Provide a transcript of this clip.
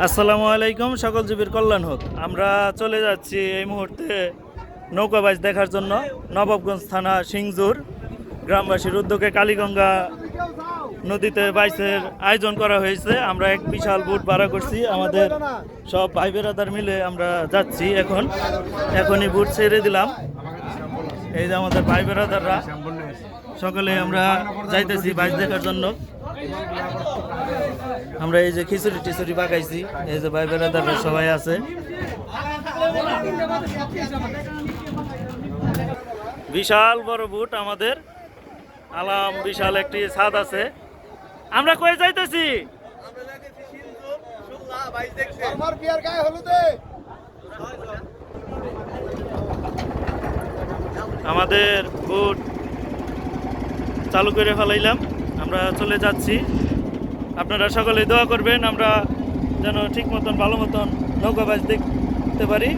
আসসালামু আলাইকুম, সকল জীবের কল্যাণ হোক। আমরা চলে যাচ্ছি এই মুহূর্তে নৌকা বাইচ দেখার জন্য নবাবগঞ্জ থানা সিংজুর গ্রামবাসীর উদ্যোগে কালীগঙ্গা নদীতে বাইচের আয়োজন করা হয়েছে। আমরা এক বিশাল বুট ভাড়া করছি, আমাদের সব ভাই বেরাদার মিলে আমরা যাচ্ছি। এখনই বুট ছেড়ে দিলাম। এই যে আমাদের ভাই বেরাদাররা সকলে আমরা যাইতেছি বাইচ দেখার জন্য। আমরা এই যে খিচুড়ি টিচুড়ি পাকাইছি, এই যে ভাই বেড়াদাররা সবাই আছে। বিশাল বড় বুট আমাদের, আলাম বিশাল একটি ছাদ আছে। আমরা কই যাইতেছি? আমাদের বুট চালু করে ফেলাইলাম, আমরা চলে যাচ্ছি। আপনারা সকলে দোয়া করবেন আমরা যেন ঠিক মতন ভালো মতন নৌকা বাইচ দেখতে পারি।